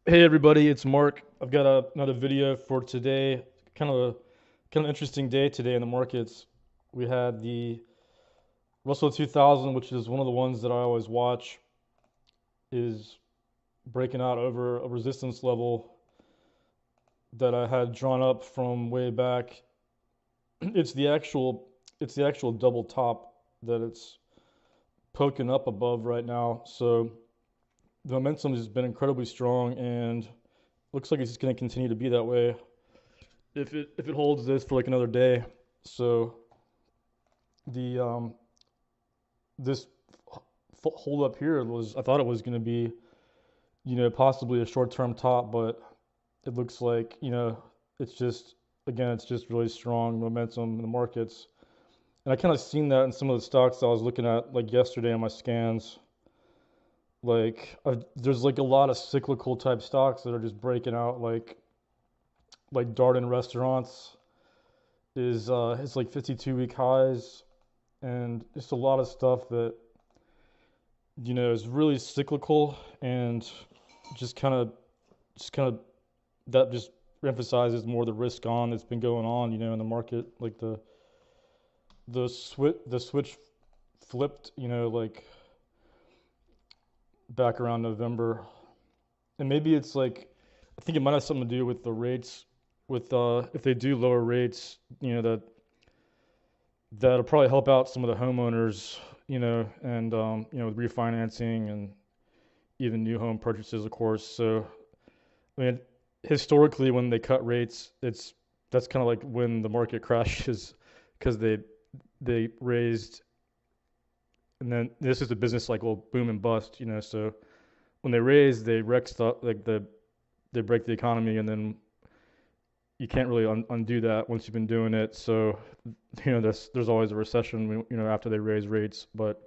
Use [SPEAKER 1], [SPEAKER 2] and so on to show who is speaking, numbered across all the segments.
[SPEAKER 1] Hey everybody, it's Mark. I've got another video for today. Kind of interesting day today in the markets. We had the Russell 2000, which is one of the ones that I always watch, is breaking out over a resistance level that I had drawn up from way back. It's the actual it's the actual double top that it's poking up above right now. So the momentum has been incredibly strong and looks like it's just going to continue to be that way if it holds this for like another day. So the this hold up here was, I thought it was going to be, possibly a short-term top, but it looks like, it's just, again, it's just really strong momentum in the markets. And I kind of seen that in some of the stocks I was looking at like yesterday on my scans. Like there's like a lot of cyclical type stocks that are just breaking out, like Darden Restaurants is it's like 52-week highs, and just a lot of stuff that is really cyclical, and just kind of just kind of that just emphasizes more the risk on that's been going on, in the market. Like the switch flipped, like back around November, and maybe it's like, I think it might have something to do with the rates, with if they do lower rates, that'll probably help out some of the homeowners, and with refinancing and even new home purchases, of course. So, I mean, historically, when they cut rates, that's kind of like when the market crashes, because they raised, and then this is a business cycle, boom and bust, So when they raise, they wreck stuff, like they break the economy, and then you can't really undo that once you've been doing it. So, there's always a recession, after they raise rates. But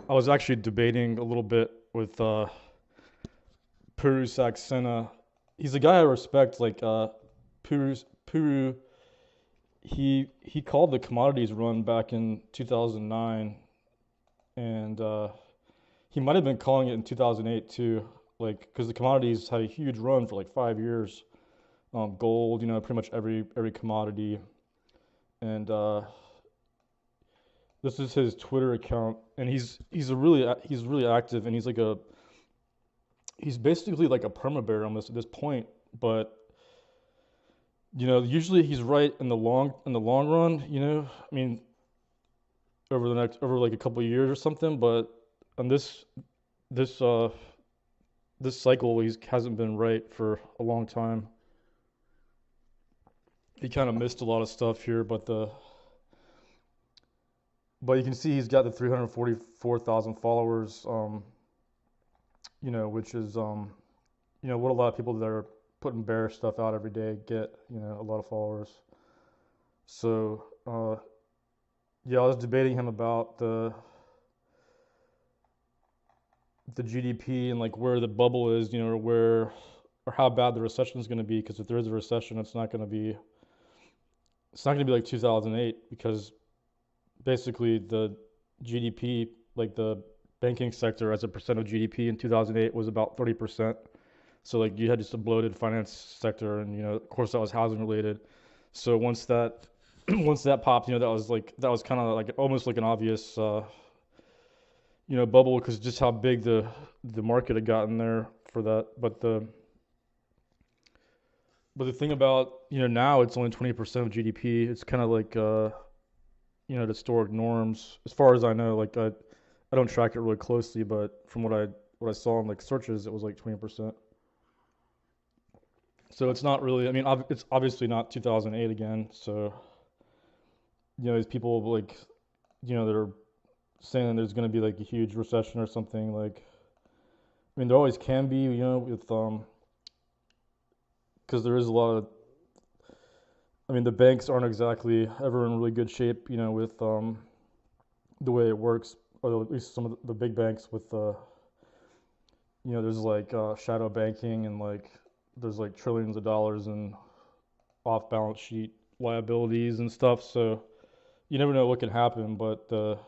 [SPEAKER 1] I was actually debating a little bit with Puru Saxena. He's a guy I respect. Like Puru, he called the commodities run back in 2009, and he might have been calling it in 2008 too. Like, because the commodities had a huge run for like 5 years. Gold, pretty much every commodity, and this is his Twitter account, and he's really active, and he's basically like a perma bear almost at this point. But usually he's right in the long run. I mean, over like a couple of years or something. But on this this cycle, he hasn't been right for a long time. He kind of missed a lot of stuff here, but you can see he's got the 344,000 followers, which is what a lot of people that are putting bear stuff out every day get, a lot of followers. So yeah, I was debating him about the GDP and like where the bubble is, or how bad the recession is going to be. Because if there is a recession, it's not going to be like 2008, because basically the GDP, like the banking sector as a percent of GDP in 2008 was about 30%. So like you had just a bloated finance sector, and of course that was housing related. So once that once that popped, that was kind of like almost like an obvious bubble, because just how big the market had gotten there for that. But the thing about, now it's only 20% of GDP. It's kind of like the historic norms, as far as I know. Like I don't track it really closely, but from what I saw in like searches, it was like 20%. So it's not really. I mean, it's obviously not 2008 again. So these people, like, that are saying there's going to be like a huge recession or something. Like, I mean, there always can be, with because there is a lot of. I mean, the banks aren't exactly ever in really good shape, with the way it works, or at least some of the big banks with there's like shadow banking, and like there's like trillions of dollars in off balance sheet liabilities and stuff. So you never know what can happen, but it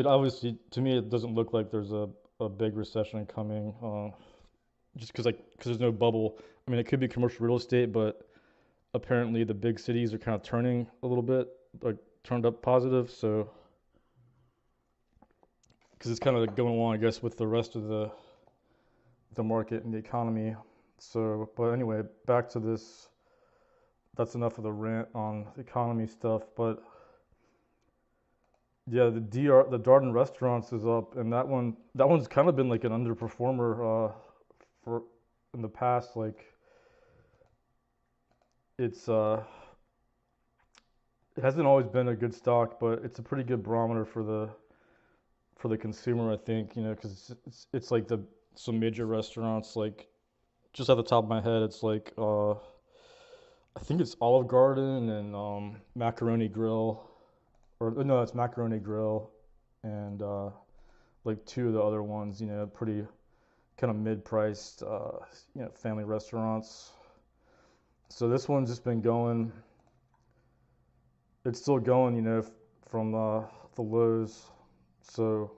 [SPEAKER 1] obviously, to me, it doesn't look like there's a big recession coming. just because there's no bubble. I mean, it could be commercial real estate, but apparently the big cities are kind of turning a little bit, like turned up positive. So because it's kind of going along, I guess, with the rest of the market and the economy. So, but anyway, back to this. That's enough of the rant on economy stuff. But yeah, the Darden Restaurants is up, and that one's kind of been like an underperformer for in the past. Like it's it hasn't always been a good stock, but it's a pretty good barometer for the consumer, I think. Because it's like some major restaurants, like just at the top of my head, it's like I think it's Olive Garden and Macaroni Grill, or no, it's Macaroni Grill, and like two of the other ones, pretty kind of mid-priced, family restaurants. So this one's just been going. It's still going, from the lows. So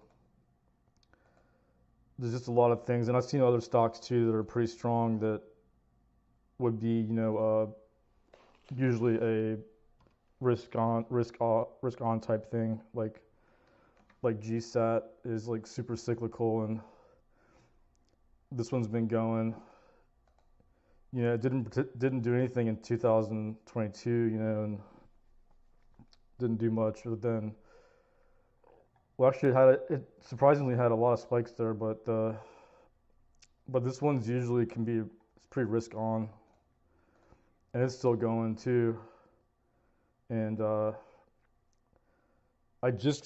[SPEAKER 1] there's just a lot of things, and I've seen other stocks too that are pretty strong that would be, usually a risk on type thing, like GSAT is like super cyclical, and this one's been going. It didn't do anything in 2022, and didn't do much. But then, well, actually, it surprisingly had a lot of spikes there, but this one's usually it's pretty risk on, and it's still going too. And I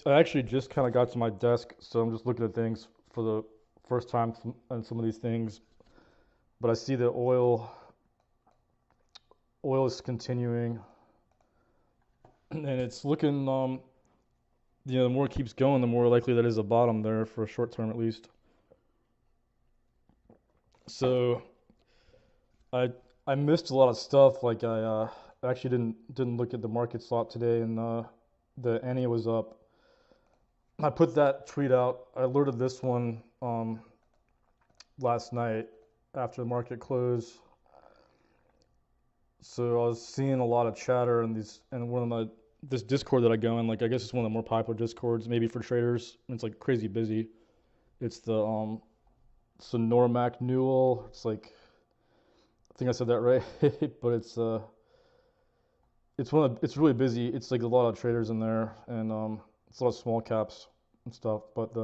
[SPEAKER 1] actually just kind of got to my desk, so I'm just looking at things for the first time on some of these things. But I see that oil is continuing, and it's looking, the more it keeps going, the more likely that is a bottom there for a short term at least. So I missed a lot of stuff. Like I actually didn't look at the market slot today, and the ANY was up. I put that tweet out. I alerted this one last night after the market closed. So I was seeing a lot of chatter in this Discord that I go in. Like I guess it's one of the more popular Discords, maybe for traders. It's like crazy busy. It's the Normac Newell. It's like, I think I said that right, but it's really busy. It's like a lot of traders in there, and it's a lot of small caps and stuff. But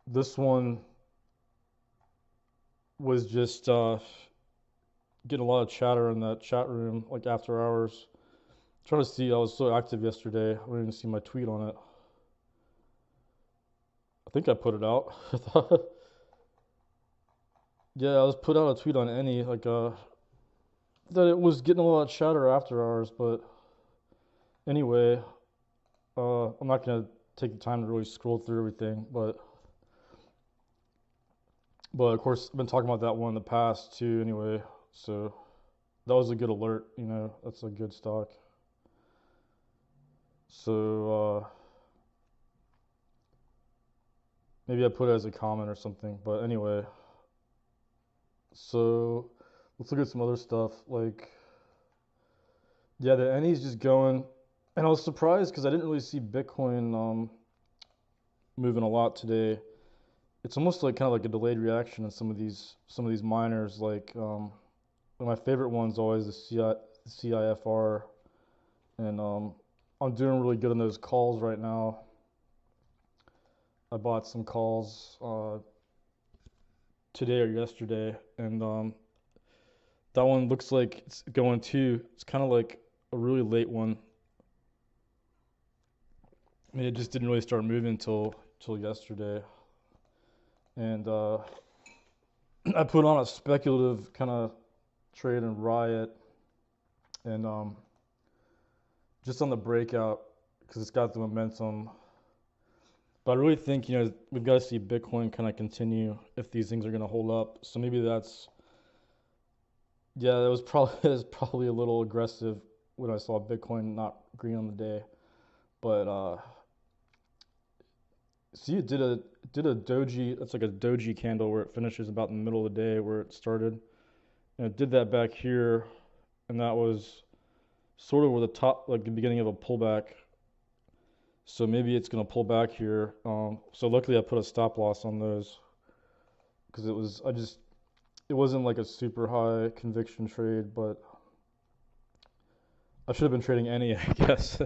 [SPEAKER 1] this one was just getting a lot of chatter in that chat room, like after hours. Trying to see, I was so active yesterday. I didn't even see my tweet on it. I think I put it out. Yeah, I was put out a tweet on ANY, like that it was getting a lot of chatter after hours. But anyway, I'm not gonna take the time to really scroll through everything, but of course I've been talking about that one in the past too. Anyway, so that was a good alert. That's a good stock. So maybe I put it as a comment or something. But anyway, so let's look at some other stuff. Like, yeah, the ANY's just going, and I was surprised because I didn't really see Bitcoin moving a lot today. It's almost like kind of like a delayed reaction in some of these miners. Like one of my favorite ones always the CIFR, and I'm doing really good on those calls right now. I bought some calls today or yesterday, and that one looks like it's going too. It's kind of like a really late one. I mean, it just didn't really start moving until yesterday, and I put on a speculative kind of trade in Riot, and just on the breakout because it's got the momentum. But I really think, we've got to see Bitcoin kind of continue if these things are going to hold up. So maybe that was probably a little aggressive when I saw Bitcoin not green on the day. But see it did a doji. That's like a doji candle where it finishes about in the middle of the day where it started, and it did that back here, and that was sort of where the top, like the beginning of a pullback. So maybe it's gonna pull back here. So luckily I put a stop loss on those because it wasn't like a super high conviction trade, but I should have been trading any, I guess,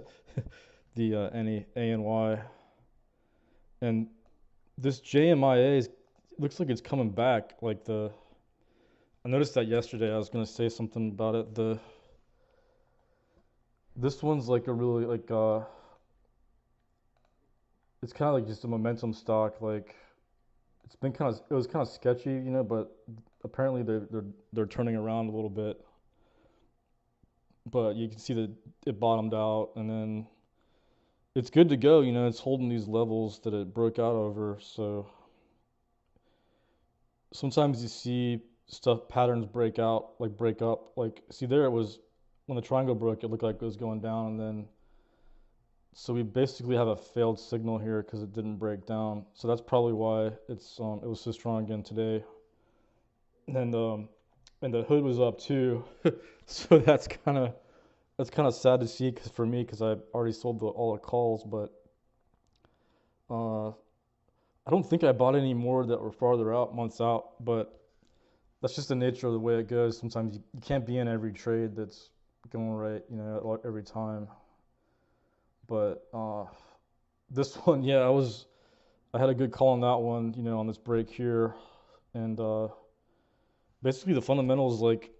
[SPEAKER 1] the any ANY. And this JMIA looks like it's coming back. I noticed that yesterday. I was gonna say something about it. This one's like a really it's kind of like just a momentum stock. Like it was kind of sketchy, but apparently they're turning around a little bit. But you can see that it bottomed out, and then it's good to go. It's holding these levels that it broke out over. So sometimes you see stuff patterns break out, like break up. Like see there it was when the triangle broke, it looked like it was going down, and then so we basically have a failed signal here because it didn't break down. So that's probably why it was so strong again today. And the hood was up too. So that's kind of sad to see for me because I already sold all the calls, but I don't think I bought any more that were farther out, months out, but that's just the nature of the way it goes. Sometimes you can't be in every trade that's going right, every time. But this one, yeah, I had a good call on that one, on this break here, and basically the fundamentals, like,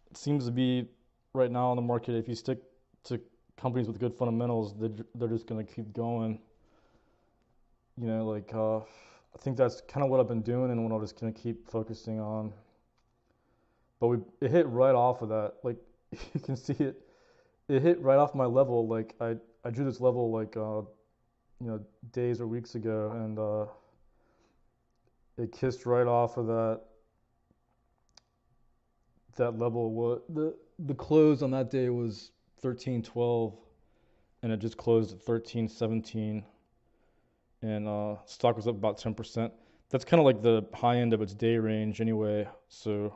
[SPEAKER 1] it seems to be right now on the market. If you stick to companies with good fundamentals, they're just gonna keep going. I think that's kind of what I've been doing and what I'm just gonna keep focusing on. But it hit right off of that, like you can see it. It hit right off my level. Like I drew this level like days or weeks ago, and it kissed right off of that level. What the close on that day was 13.12, and it just closed at 13.17, and stock was up about 10%. That's kind of like the high end of its day range anyway. So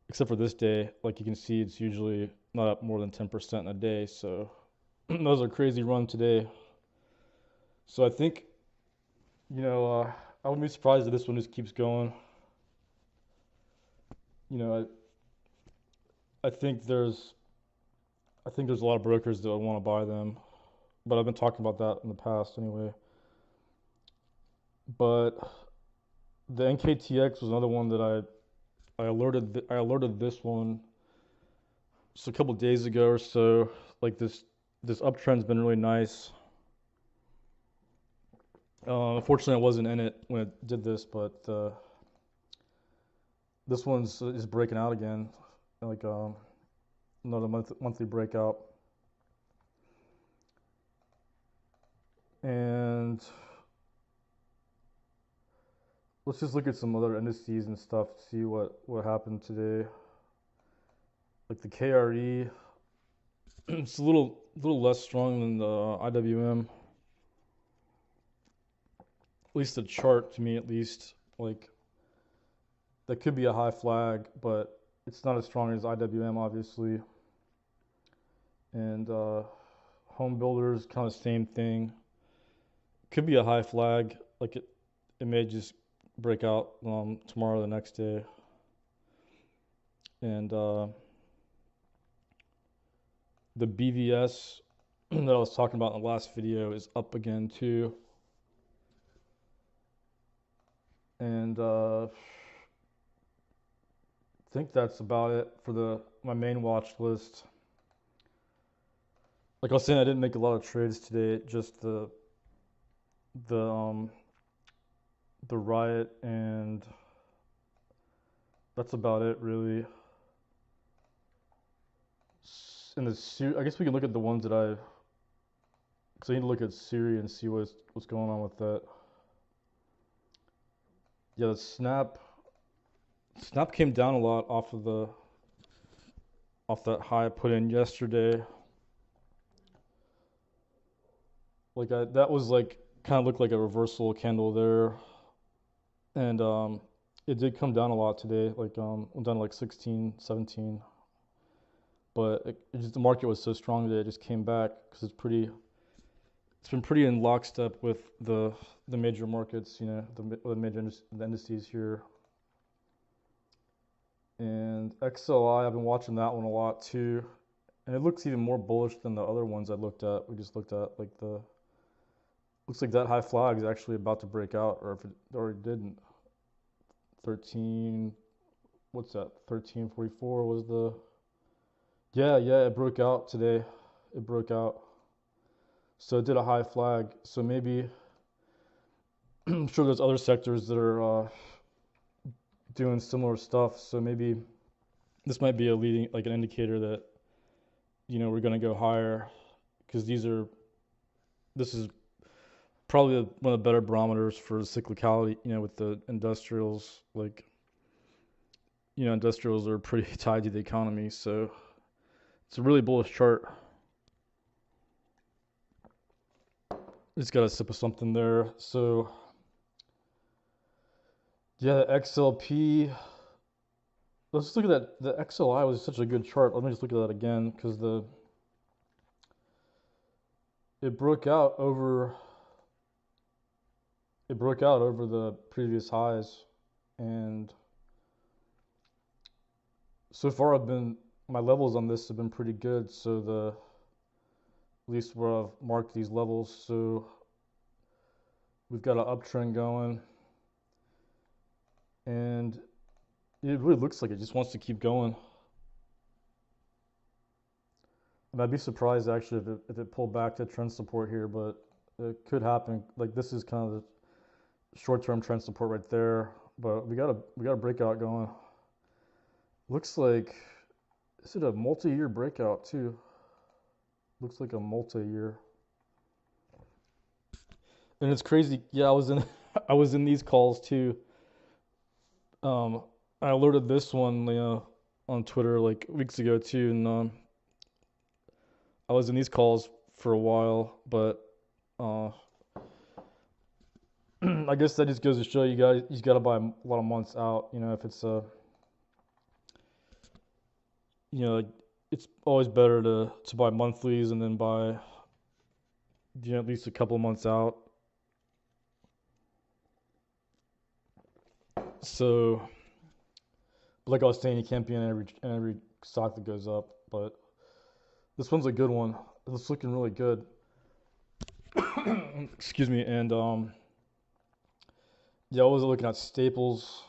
[SPEAKER 1] except for this day, like you can see, it's usually not up more than 10% in a day. So that was a crazy run today. So I think, I wouldn't be surprised if this one just keeps going. You know, I think there's a lot of brokers that would want to buy them, but I've been talking about that in the past anyway. But the NKTX was another one that I alerted this one just a couple days ago or so. Like this uptrend's been really nice. Unfortunately, I wasn't in it when it did this, but this one's is breaking out again, like another monthly breakout. And let's just look at some other indices and stuff to see what happened today. Like the KRE, it's a little less strong than the IWM. At least the chart, to me at least, like that could be a high flag, but it's not as strong as IWM, obviously. And home builders, kind of same thing. Could be a high flag, like it may just break out tomorrow or the next day. And the BVS that I was talking about in the last video is up again too. And I think that's about it for my main watch list. Like I was saying, I didn't make a lot of trades today. Just the riot, and that's about it really. And I guess we can look at the ones that because I need to look at Siri and see what's going on with that. Yeah, the Snap came down a lot off that high I put in yesterday. Like that was like kind of looked like a reversal candle there, and it did come down a lot today, like went down to like 16, 17. But it just, the market was so strong that it just came back because it's been pretty in lockstep with the major markets, you know, the major the indices here. And XLI, I've been watching that one a lot too, and it looks even more bullish than the other ones I looked at. We just looked at like the looks like that high flag is actually about to break out, or if it already didn't. 13, what's that? 1344 was the yeah, it broke out today. It broke out. So it did a high flag. So maybe I'm sure there's other sectors that are doing similar stuff. So maybe this might be a leading, like an indicator that, you know, we're going to go higher, because this is probably one of the better barometers for cyclicality, you know, with the industrials. Like, you know, industrials are pretty tied to the economy. So it's a really bullish chart. Just got a sip of something there. So yeah, the XLP. Let's just look at that. The XLI was such a good chart. Let me just look at that again, because it broke out over the previous highs, and so far my levels on this have been pretty good. So at least where I've marked these levels. So we've got an uptrend going, and it really looks like it just wants to keep going. And I'd be surprised actually if it pulled back to trend support here, but it could happen. Like, this is kind of the short-term trend support right there, but we got a breakout going. Looks like, is it a multi-year breakout too? Looks like a multi-year. And it's crazy. Yeah, I was in these calls too. I alerted this one, you know, on Twitter like weeks ago too, and I was in these calls for a while, but I guess that just goes to show you guys, you got to buy a lot of months out. You know, if it's you know, it's always better to buy monthlies and then buy, you know, at least a couple of months out. So, like I was saying, you can't be in every stock that goes up, but this one's a good one. It's looking really good. Excuse me. And yeah, I was looking at staples,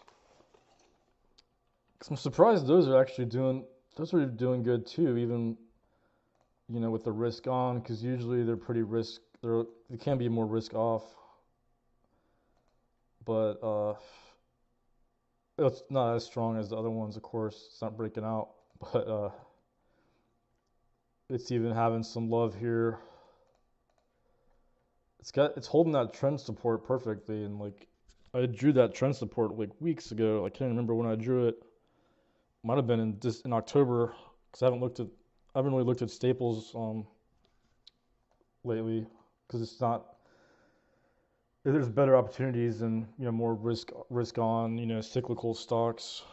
[SPEAKER 1] 'cause I'm surprised those are doing good too, even, you know, with the risk on, because usually they're pretty they can be more risk off, but it's not as strong as the other ones, of course. It's not breaking out, but it's even having some love here. It's holding that trend support perfectly, and like I drew that trend support like weeks ago. I can't remember when I drew it. Might have been in October, because I haven't really looked at staples lately, because it's not. There's better opportunities and, you know, more risk on, you know, cyclical stocks.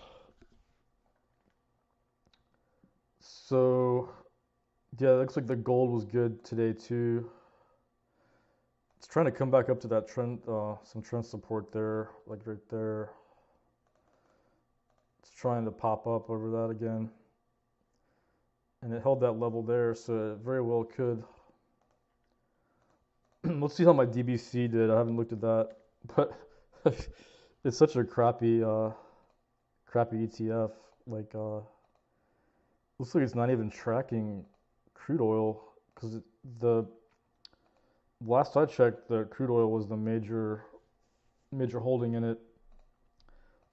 [SPEAKER 1] So yeah, it looks like the gold was good today too. It's trying to come back up to that trend, some trend support there, like right there. It's trying to pop up over that again, and it held that level there, so it very well could. Let's see how my DBC did. I haven't looked at that, but it's such a crappy ETF. Like, looks like it's not even tracking crude oil, because the last I checked, the crude oil was the major holding in it.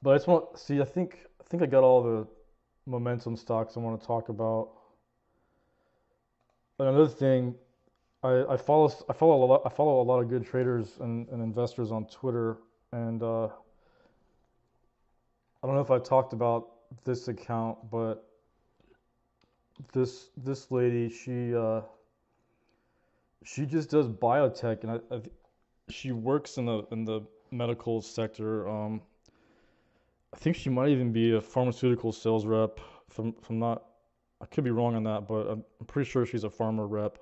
[SPEAKER 1] But I just want see. I think I got all the momentum stocks I want to talk about. Another thing, I follow a lot of good traders and investors on Twitter, and I don't know if I talked about this account, but this lady, she just does biotech, and she works in the medical sector. I think she might even be a pharmaceutical sales rep. If I'm not, I could be wrong on that, but I'm pretty sure she's a pharma rep.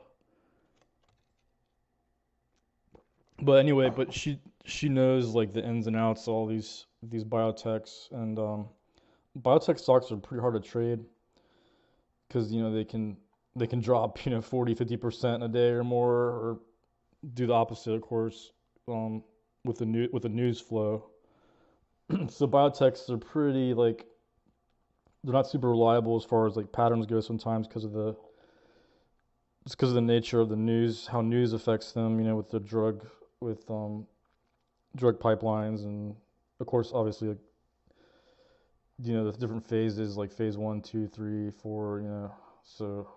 [SPEAKER 1] But anyway, but she knows like the ins and outs of all these biotechs, and biotech stocks are pretty hard to trade because they can drop 40-50% a day or more, or do the opposite, of course, with the news flow. So biotechs are pretty like they're not super reliable as far as like patterns go sometimes because of the nature of the news, how news affects them, with the with drug pipelines, and of course obviously like, the different phases like phase 1, 2, 3, 4, so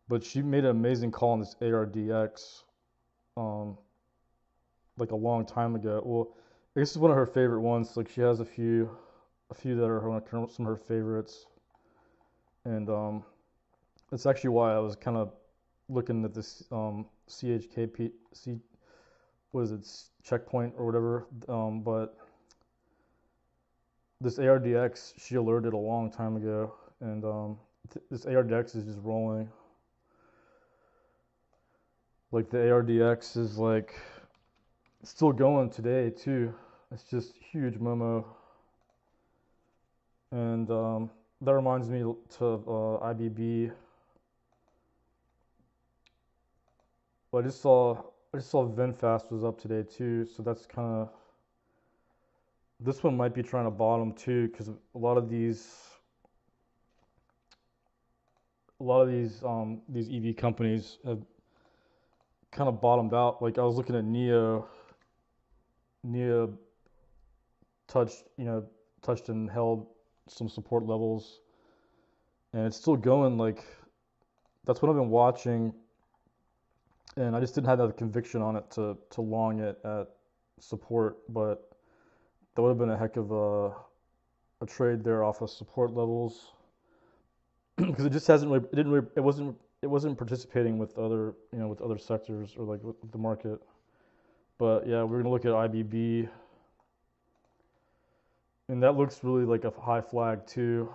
[SPEAKER 1] but she made an amazing call on this ARDX um like a long time ago. Well, this is one of her favorite ones. Like she has a few that are some of her favorites, and that's actually why I was kind of looking at this CHKP what is it, checkpoint or whatever. But this ARDX she alerted a long time ago, and this ARDX is just rolling. Like the ARDX is like still going today too. It's just huge Momo, and that reminds me to IBB. But I just saw VinFast was up today too, so that's kind of this one might be trying to bottom too, because a lot of these EV companies have kind of bottomed out. Like I was looking at Neo touched and held some support levels, and it's still going. Like that's what I've been watching, and I just didn't have that conviction on it to long it at support, but that would have been a heck of a trade there off of support levels because it just hasn't really, it didn't really, it wasn't participating with other sectors or like with the market. But yeah, we're gonna look at IBB, and that looks really like a high flag too.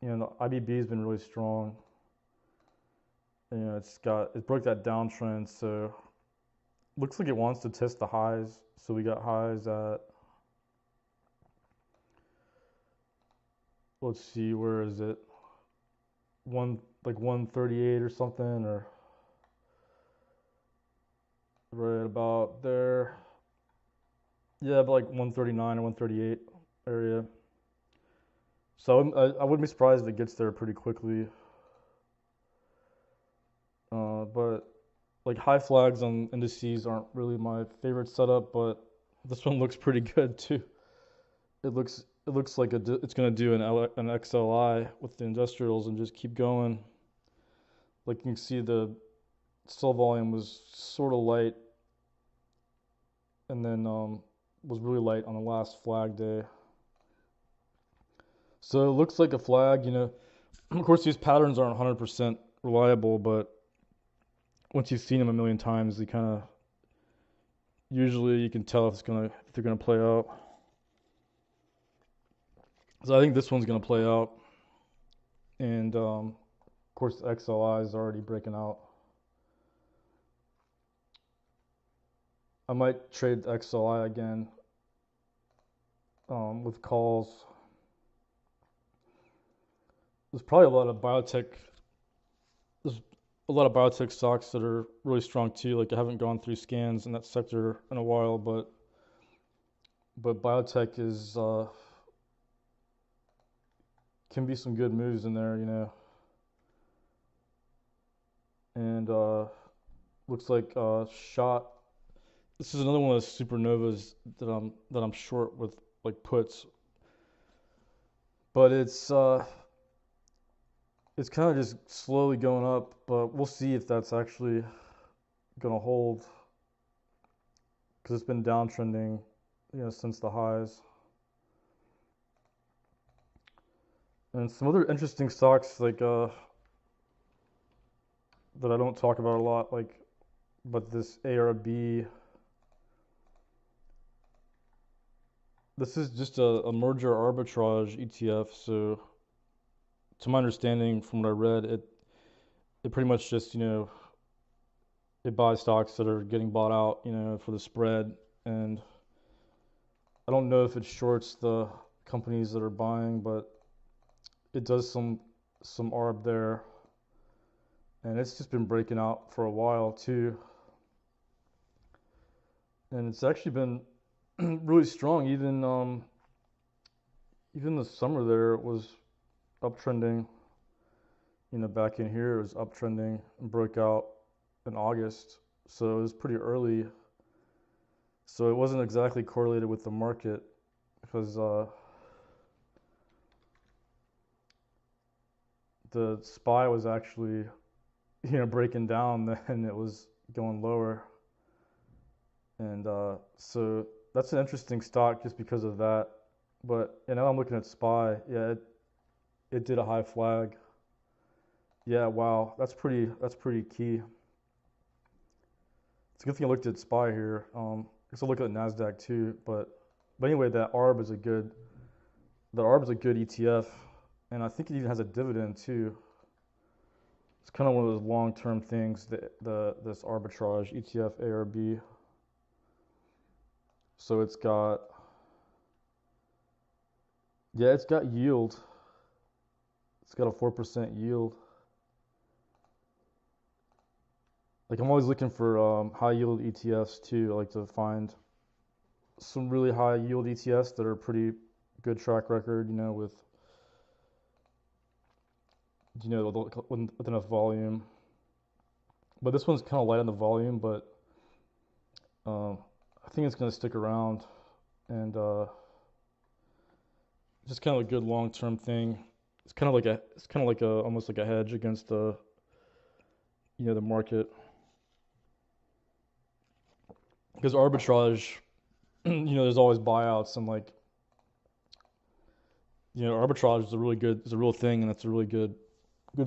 [SPEAKER 1] IBB has been really strong. It broke that downtrend, so looks like it wants to test the highs. So we got highs at, let's see, where is it? 138 or something, or right about there. Yeah, about like 139 or 138 area. So I wouldn't be surprised if it gets there pretty quickly. But like high flags on indices aren't really my favorite setup, but this one looks pretty good too. It looks like it's gonna do an XLI with the industrials and just keep going. Like you can see the sell volume was sort of light, and then was really light on the last flag day. So it looks like a flag. Of course, these patterns aren't 100% reliable, but once you've seen them a million times, you kind of usually you can tell if they're gonna play out. So I think this one's gonna play out, and of course the XLI is already breaking out. I might trade the XLI again with calls. There's probably a lot of biotech. There's a lot of biotech stocks that are really strong too. Like I haven't gone through scans in that sector in a while, but biotech is can be some good moves in there. And looks like shot. This is another one of those supernovas that I'm short with like puts, but it's kind of just slowly going up. But we'll see if that's actually gonna hold because it's been downtrending, since the highs. And some other interesting stocks like that I don't talk about a lot, like but this ARB, this is just a merger arbitrage ETF. So, to my understanding, from what I read, it pretty much just, it buys stocks that are getting bought out, for the spread. And I don't know if it shorts the companies that are buying, but it does some arb there, and it's just been breaking out for a while too. And it's actually been really strong. Even the summer there was uptrending. Back in here it was uptrending and broke out in August. So it was pretty early. So it wasn't exactly correlated with the market because the SPY was actually, breaking down, then it was going lower. And so that's an interesting stock just because of that. But now I'm looking at SPY. Yeah, it did a high flag. Yeah, wow, that's pretty key. It's a good thing I looked at SPY here. I guess I'll look at Nasdaq too. But anyway, that ARB is a good ETF, and I think it even has a dividend too. It's kind of one of those long-term things. This arbitrage ETF ARB. So it's got yield. It's got a 4% yield. Like, I'm always looking for high yield ETFs too. I like to find some really high yield ETFs that are pretty good track record, with with enough volume. But this one's kind of light on the volume, but I think it's going to stick around, and just kind of a good long-term thing. It's kind of like a almost like a hedge against the the market, because arbitrage, there's always buyouts, and like, arbitrage is a real thing, and it's a really good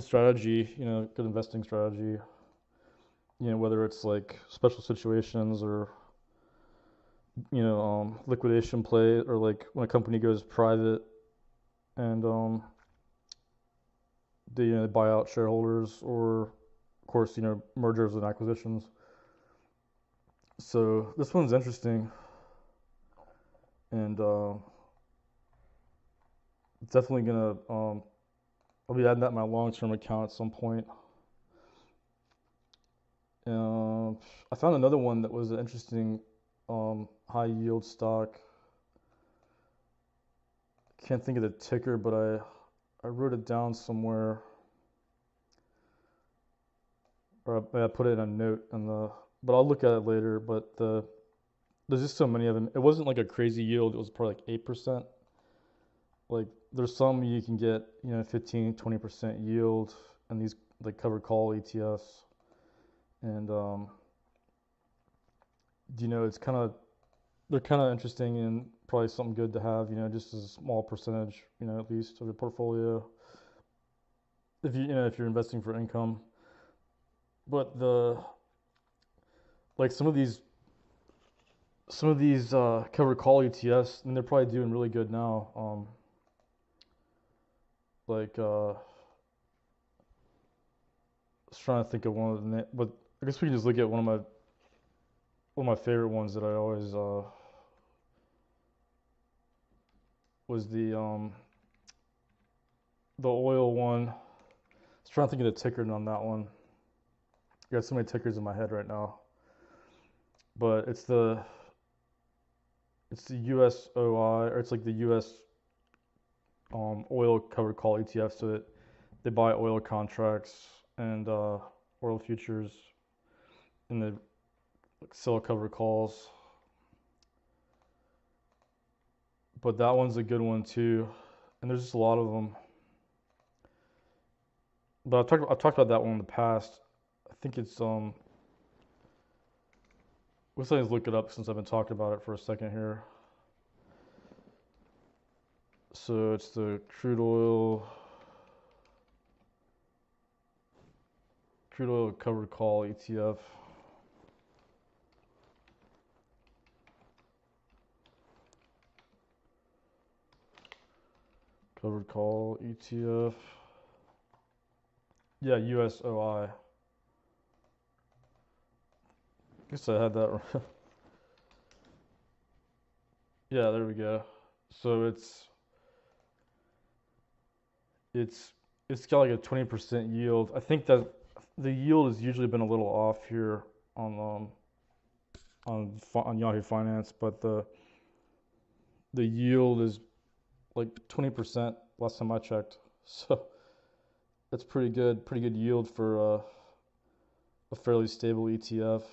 [SPEAKER 1] strategy, good investing strategy. Whether it's like special situations or liquidation play, or like when a company goes private and they buy out shareholders, or of course mergers and acquisitions. So this one's interesting, and definitely gonna I'll be adding that to my long-term account at some point. I found another one that was an interesting high yield stock. Can't think of the ticker, but I wrote it down somewhere, or I put it in a note but I'll look at it later. But there's just so many of them. It wasn't like a crazy yield. It was probably like 8%. Like, there's some you can get 15-20% yield, and these like covered call ETFs, and they're kind of interesting, and probably something good to have, just as a small percentage, at least of your portfolio, if you're investing for income. But some of these covered call ETFs, and they're probably doing really good now. Like, I was trying to think of one of the, but I guess we can just look at one of my favorite ones that I always was the oil one. I was trying to think of the ticker on that one. I got so many tickers in my head right now. But it's the USOI, or it's like the US oil covered call ETF. So they buy oil contracts and oil futures, and they sell covered calls. But that one's a good one too, and there's just a lot of them. But I've talked about that one in the past. I think it's let's look it up since I've been talking about it for a second here. So it's the crude oil covered call ETF. Covered call ETF. Yeah, USOI. Guess I had that right. Yeah, there we go. So it's it's got like a 20% yield. I think that the yield has usually been a little off here on on Yahoo Finance, but the yield is like 20% last time I checked. So that's pretty good yield for a fairly stable ETF.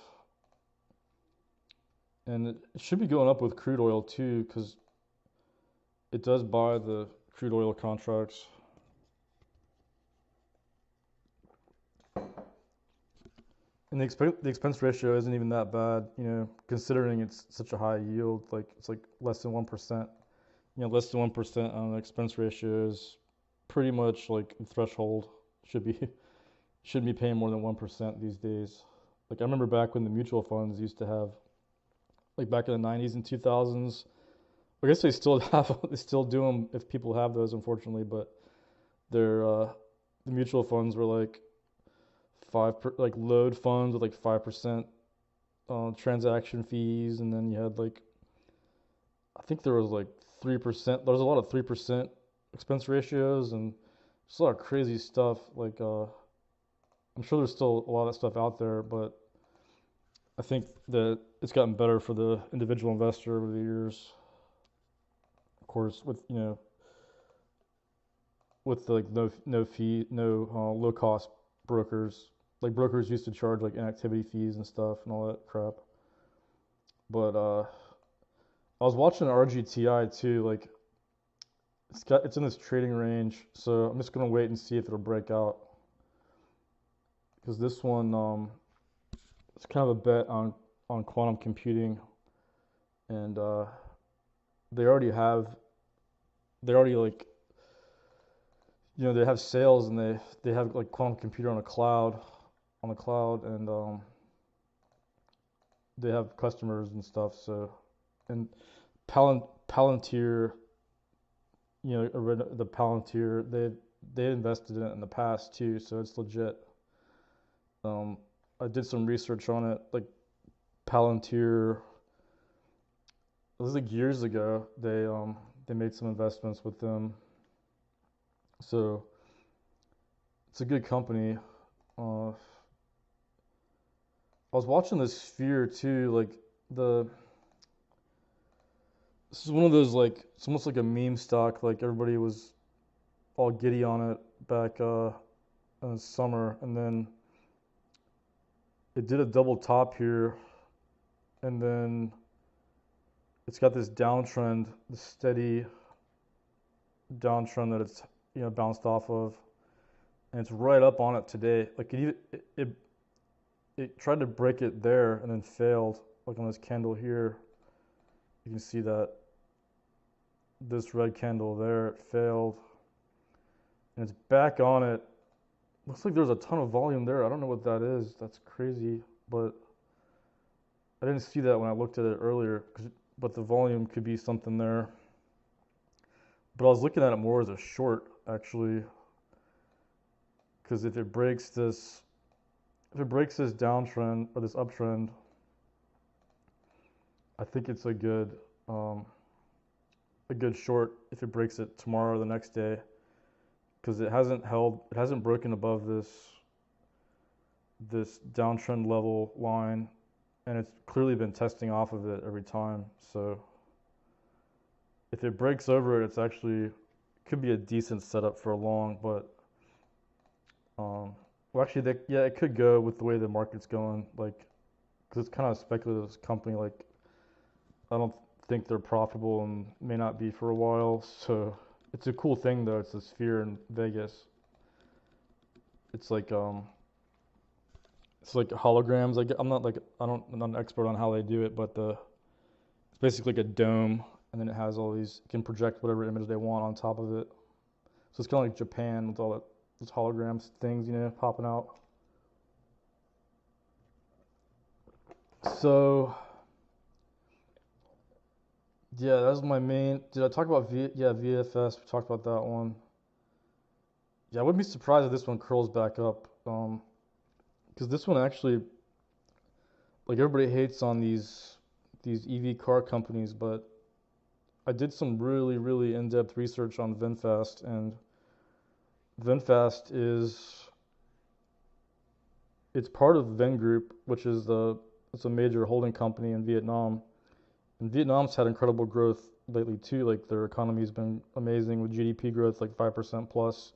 [SPEAKER 1] And it should be going up with crude oil too, because it does buy the crude oil contracts. And the expense ratio isn't even that bad, you know, considering it's such a high yield. Like it's like less than 1%. You know, less than 1% on the expense ratio is pretty much like the threshold. Should be shouldn't be paying more than 1% these days. Like I remember back when the mutual funds used to have, like back in the 90s and 2000s. I guess they still have, they still do them if people have those, unfortunately. But they're the mutual funds were like like load funds with like 5% transaction fees, and then you had like, I think there was like 3%. There was a lot of 3% expense ratios, and just a lot of crazy stuff. Like I'm sure there's still a lot of stuff out there, but I think that it's gotten better for the individual investor over the years. Of course, with you know, with like no fee, no low cost brokers. Like brokers used to charge like inactivity fees and stuff and all that crap. But I was watching RGTI too. Like it's in this trading range, so I'm just gonna wait and see if it'll break out. Because this one it's kind of a bet on quantum computing, and they already have they already like, you know, they have sales, and they have like quantum computer on the cloud, and they have customers and stuff. So, and Palantir, you know, the Palantir, they invested in it in the past too, so it's legit. I did some research on it. Like Palantir, it was like years ago. They made some investments with them, so it's a good company. I was watching this Sphere too. Like the this is one of those, like it's almost like a meme stock. Like everybody was all giddy on it back in the summer, and then it did a double top here, and then it's got this downtrend, this steady downtrend that it's, you know, bounced off of, and it's right up on it today. Like it tried to break it there and then failed. Like on this candle here, you can see that this red candle there, it failed, and it's back on it. Looks like there's a ton of volume there. I don't know what that is. That's crazy, but I didn't see that when I looked at it earlier. But the volume could be something there. But I was looking at it more as a short, actually, because if it breaks this downtrend or this uptrend, I think it's a good short if it breaks it tomorrow or the next day, because it hasn't broken above this downtrend level line, and it's clearly been testing off of it every time. So if it breaks over it, it's actually could be a decent setup for a long, but well, actually, yeah, it could go with the way the market's going, like, because it's kind of a speculative company. Like, I don't think they're profitable and may not be for a while. So it's a cool thing though. It's a Sphere in Vegas. It's like holograms. Like I'm not an expert on how they do it, but it's basically like a dome, and then it has all these, it can project whatever image they want on top of it. So it's kind of like Japan with all those holograms things, you know, popping out. So Yeah, that was my main. Did I talk about yeah, VFS? We talked about that one. Yeah, I wouldn't be surprised if this one curls back up. Because this one actually, like everybody hates on these EV car companies, but I did some really, really in-depth research on VinFast, and VinFast is it's part of Vingroup, which is it's a major holding company in Vietnam. And Vietnam's had incredible growth lately too. Like their economy's been amazing with GDP growth like 5% plus.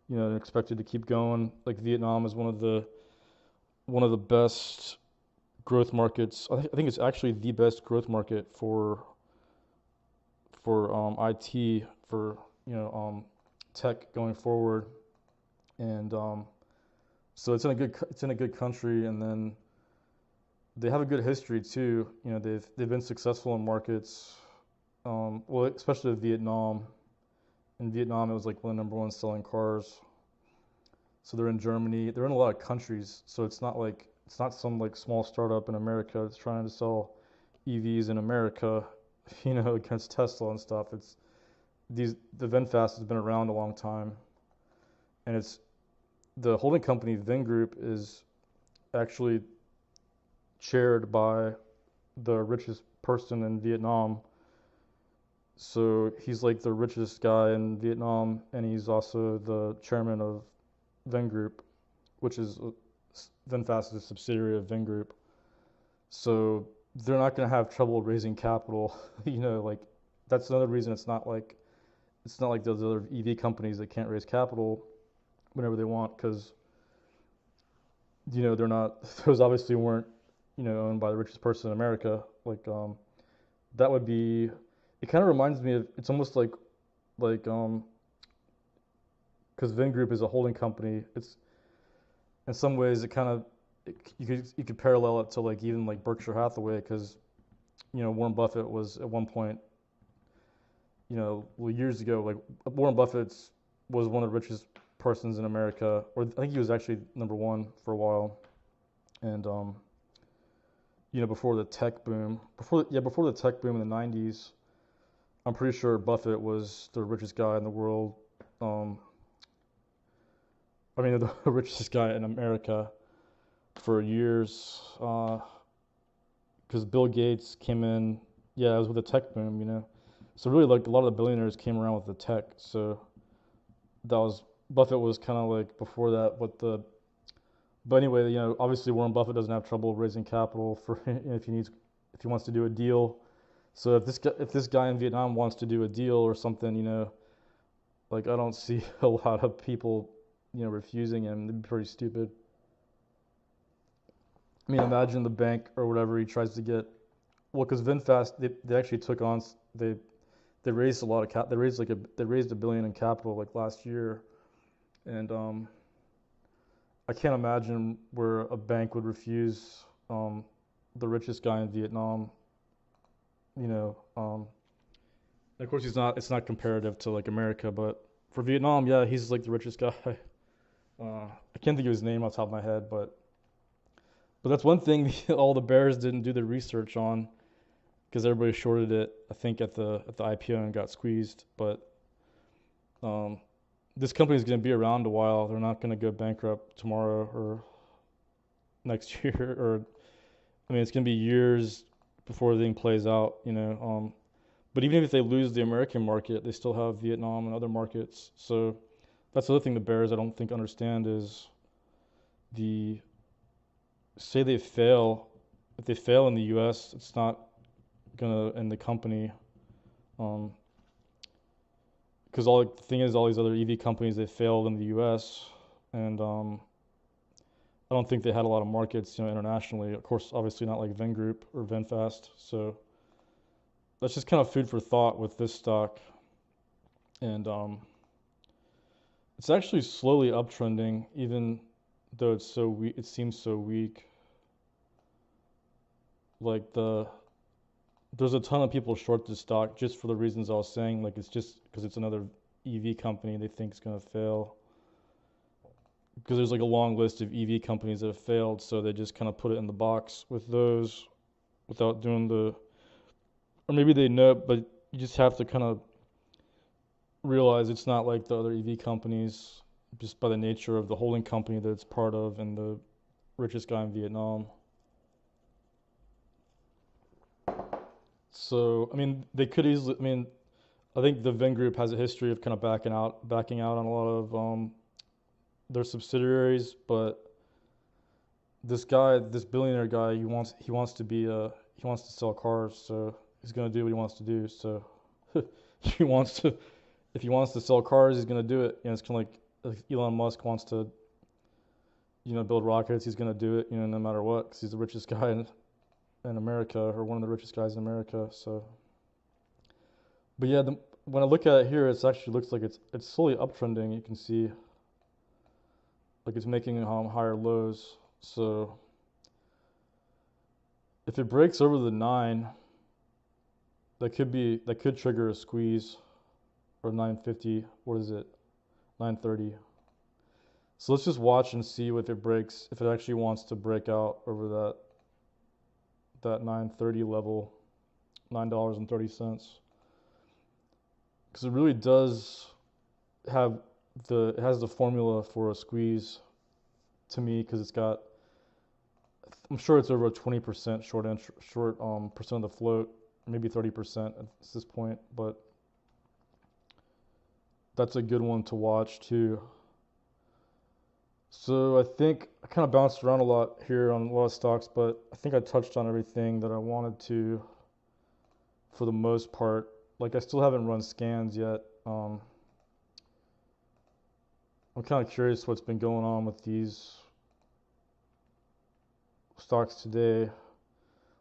[SPEAKER 1] You know, and expected to keep going. Like Vietnam is one of the best growth markets. I think it's actually the best growth market for IT for tech going forward. And so it's in a good country, and then they have a good history too. You know, they've been successful in markets. Well, especially Vietnam. In Vietnam, it was like one of the number one selling cars. So they're in Germany. They're in a lot of countries. So it's not some like small startup in America that's trying to sell EVs in America, against Tesla and stuff. It's the VinFast has been around a long time, and it's the holding company Vingroup is actually chaired by the richest person in Vietnam. So he's like the richest guy in Vietnam, and he's also the chairman of Vingroup, which is VinFast is a subsidiary of Vingroup. So they're not going to have trouble raising capital. Like that's another reason it's not like those other EV companies that can't raise capital whenever they want, because they're not. Those obviously weren't owned by the richest person in America. Like that would be. It kind of reminds me of. It's almost like because Vingroup is a holding company. It's in some ways it kind of you could parallel it to like even like Berkshire Hathaway, because Warren Buffett was at one point, well, years ago, like Warren Buffett was one of the richest persons in America, or I think he was actually number one for a while. And before the tech boom, before the tech boom in the '90s, I'm pretty sure Buffett was the richest guy in the world. Um, I mean, the richest guy in America for years, because Bill Gates came in. Yeah, it was with the tech boom. So really, like a lot of the billionaires came around with the tech. So that was Buffett was kind of like before that. But anyway, obviously Warren Buffett doesn't have trouble raising capital for if he wants to do a deal. So if this guy in Vietnam wants to do a deal or something, like I don't see a lot of people, refusing him. They'd be pretty stupid. I mean, imagine the bank or whatever he tries to get. Well, because VinFast, they actually took on they raised a lot of cap. They raised $1 billion in capital like last year, and I can't imagine where a bank would refuse the richest guy in Vietnam. You know, um, of course he's not. It's not comparative to like America, but for Vietnam, yeah, he's like the richest guy. I can't think of his name off the top of my head, but that's one thing all the bears didn't do the research on, because everybody shorted it. I think at the IPO and got squeezed. But um, this company is going to be around a while. They're not going to go bankrupt tomorrow or next year, or I mean, it's going to be years before everything plays out. But even if they lose the American market, they still have Vietnam and other markets. So that's the other thing the bears I don't think understand is the say they fail. If they fail in the U.S., it's not gonna end the company. Um, because all the thing is, all these other EV companies they failed in the U.S. and I don't think they had a lot of markets, internationally. Of course, obviously not like Vingroup or VinFast. So that's just kind of food for thought with this stock, and it's actually slowly uptrending, even though it's so weak. It seems so weak. Like there's a ton of people short this stock just for the reasons I was saying. Like it's just because it's another EV company they think is gonna fail. Because there's like a long list of EV companies that have failed, so they just kind of put it in the box with those without doing or maybe they know it, but you just have to kind of realize it's not like the other EV companies just by the nature of the holding company that it's part of and the richest guy in Vietnam. So, I mean, they could easily, I mean, I think the Vin Group has a history of kind of backing out on a lot of their subsidiaries, but this guy, this billionaire guy, he wants to sell cars, so he's gonna do what he wants to do. So he wants to if he wants to sell cars, he's gonna do it. You know, it's kind of like Elon Musk wants to build rockets, he's gonna do it. No matter what, because he's the richest guy in America, or one of the richest guys in America. So, but yeah, when I look at it here, it actually looks like it's slowly uptrending. You can see like it's making higher lows. So if it breaks over the 9, that could trigger a squeeze, or 950. What is it? 930. So let's just watch and see if it breaks, if it actually wants to break out over that 930 level, $9.30, because it really does have it has the formula for a squeeze to me, because I'm sure it's over a 20% short percent of the float, maybe 30% at this point, but that's a good one to watch too. So I think I kind of bounced around a lot here on a lot of stocks, but I think I touched on everything that I wanted to for the most part. Like, I still haven't run scans yet. I'm kind of curious what's been going on with these stocks today.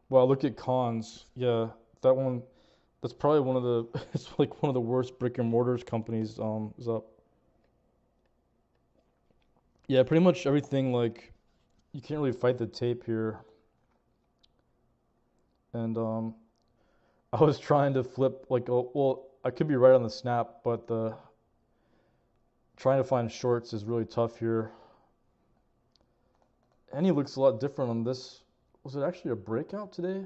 [SPEAKER 1] Well, look at cons. Yeah, that's probably one of the it's like one of the worst brick and mortars companies is up. Yeah, pretty much everything, like, you can't really fight the tape here. And I was trying to flip, like, oh, well, I could be right on the snap, but the trying to find shorts is really tough here. And he looks a lot different on this. Was it actually a breakout today?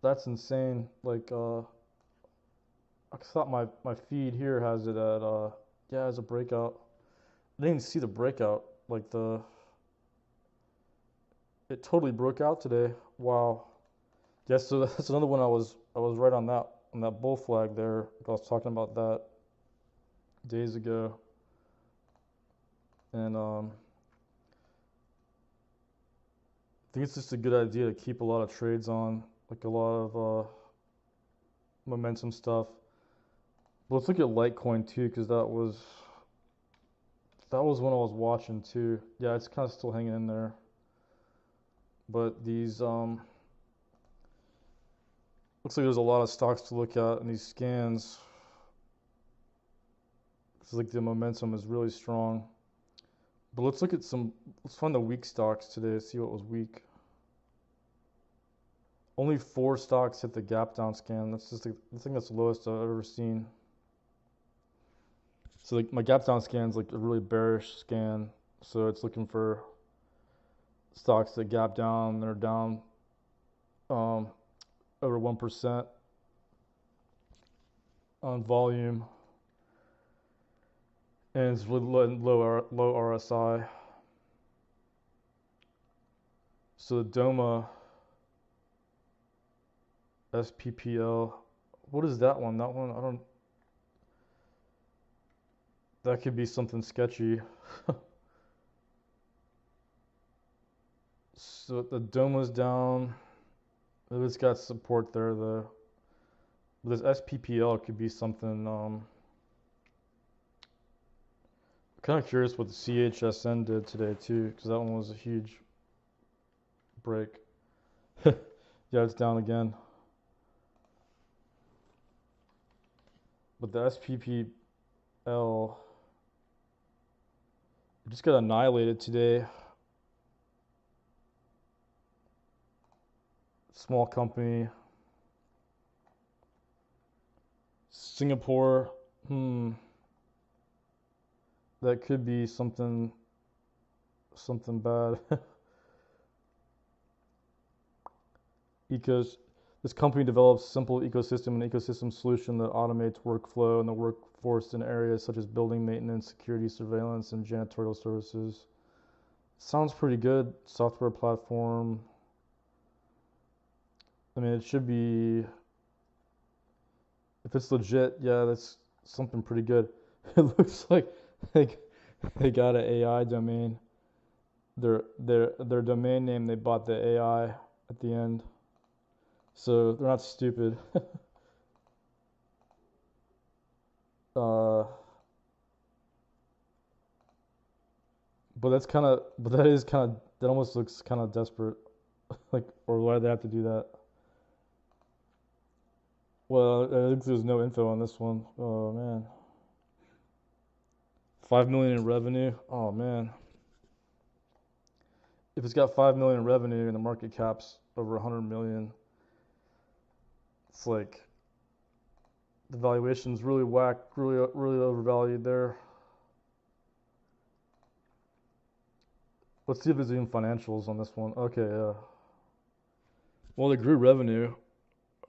[SPEAKER 1] That's insane. Like, I thought my feed here has it at yeah, as a breakout. I didn't even see the breakout. Like, it totally broke out today. Wow. Yes, so that's another one. I was right on that bull flag there. I was talking about that days ago. And I think it's just a good idea to keep a lot of trades on, like a lot of momentum stuff. But let's look at Litecoin too, because that was when I was watching too. Yeah, it's kind of still hanging in there. But these looks like there's a lot of stocks to look at in these scans. It's like the momentum is really strong. But let's find the weak stocks today, see what was weak. Only 4 stocks hit the gap down scan. I think that's the lowest I've ever seen. So like my gap down scan is like a really bearish scan. So it's looking for stocks that gap down, they're down over 1% on volume. And it's really low RSI. So the DOMA SPPL, what is that one? That could be something sketchy. So the DOMA's down. Maybe it's got support there. This SPPL could be something. Kind of curious what the CHSN did today too, because that one was a huge break. Yeah, it's down again. But the SPPL just got annihilated today. Small company. Singapore. That could be something bad. Ecos. This company develops simple ecosystem and ecosystem solution that automates workflow in the workforce in areas such as building maintenance, security surveillance, and janitorial services. Sounds pretty good. Software platform. I mean, it should be, if it's legit, yeah, that's something pretty good. It looks like they, they got an AI domain. Their domain name, they bought the AI at the end. So they're not stupid. uh, but that is kind of, that almost looks kind of desperate. Like, or why they have to do that? Well, I think there's no info on this one. Oh man, 5 million in revenue. Oh man, if it's got 5 million in revenue and the market cap's over 100 million, it's like the valuation's really whacked, really overvalued there. Let's see if there's even financials on this one. Okay, yeah. Well, they grew revenue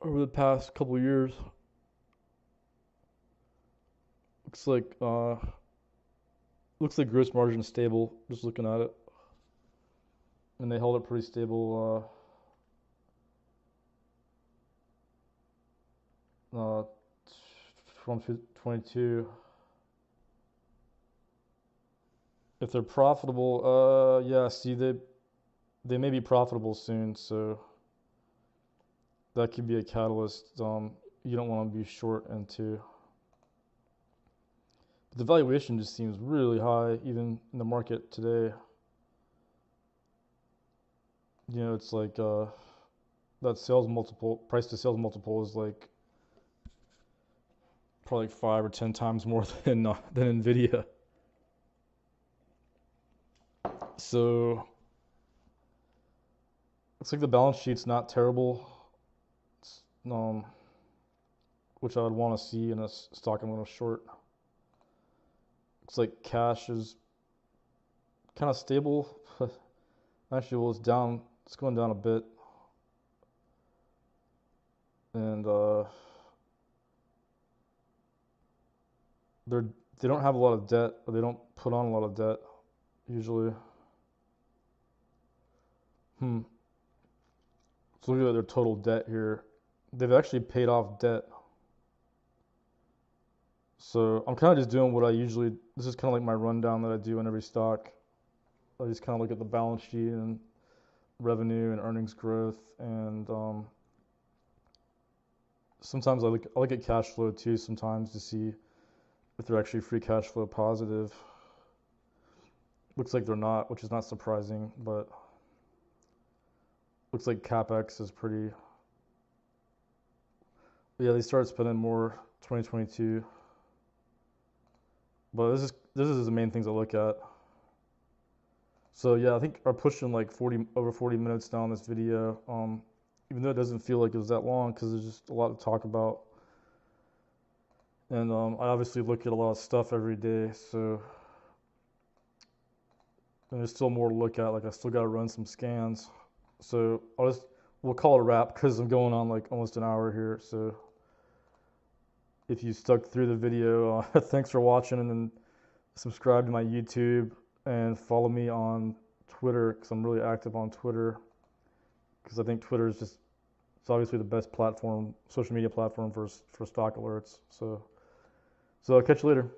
[SPEAKER 1] over the past couple of years. Looks like gross margin stable. Just looking at it, and they held it pretty stable. From 22. If they're profitable, yeah. See, they may be profitable soon, so that could be a catalyst. You don't want to be short into. But the valuation just seems really high, even in the market today. You know, it's like that sales multiple, price to sales multiple is like probably 5 or 10 times more than Nvidia. So looks like the balance sheet's not terrible. It's, which I would want to see in a stock I'm going to short. Looks like cash is kind of stable. Actually, well, it's down. It's going down a bit, and they don't have a lot of debt, or they don't put on a lot of debt usually. So look at their total debt here. They've actually paid off debt. So I'm kind of just doing what I usually, this is kind of like my rundown that I do on every stock. I just kind of look at the balance sheet and revenue and earnings growth, and sometimes I look at cash flow too sometimes to see if they're actually free cash flow positive. Looks like they're not, which is not surprising, but looks like CapEx is pretty, yeah, they started spending more 2022. But this is the main things I look at. So yeah, I think I'm pushing like over 40 minutes now on this video. Even though it doesn't feel like it was that long, because there's just a lot to talk about. And I obviously look at a lot of stuff every day, so and there's still more to look at. Like, I still got to run some scans. So we'll call it a wrap, because I'm going on like almost an hour here. So if you stuck through the video, thanks for watching, and then subscribe to my YouTube and follow me on Twitter, because I'm really active on Twitter, because I think Twitter is just, it's obviously the best platform, social media platform for stock alerts. So I'll catch you later.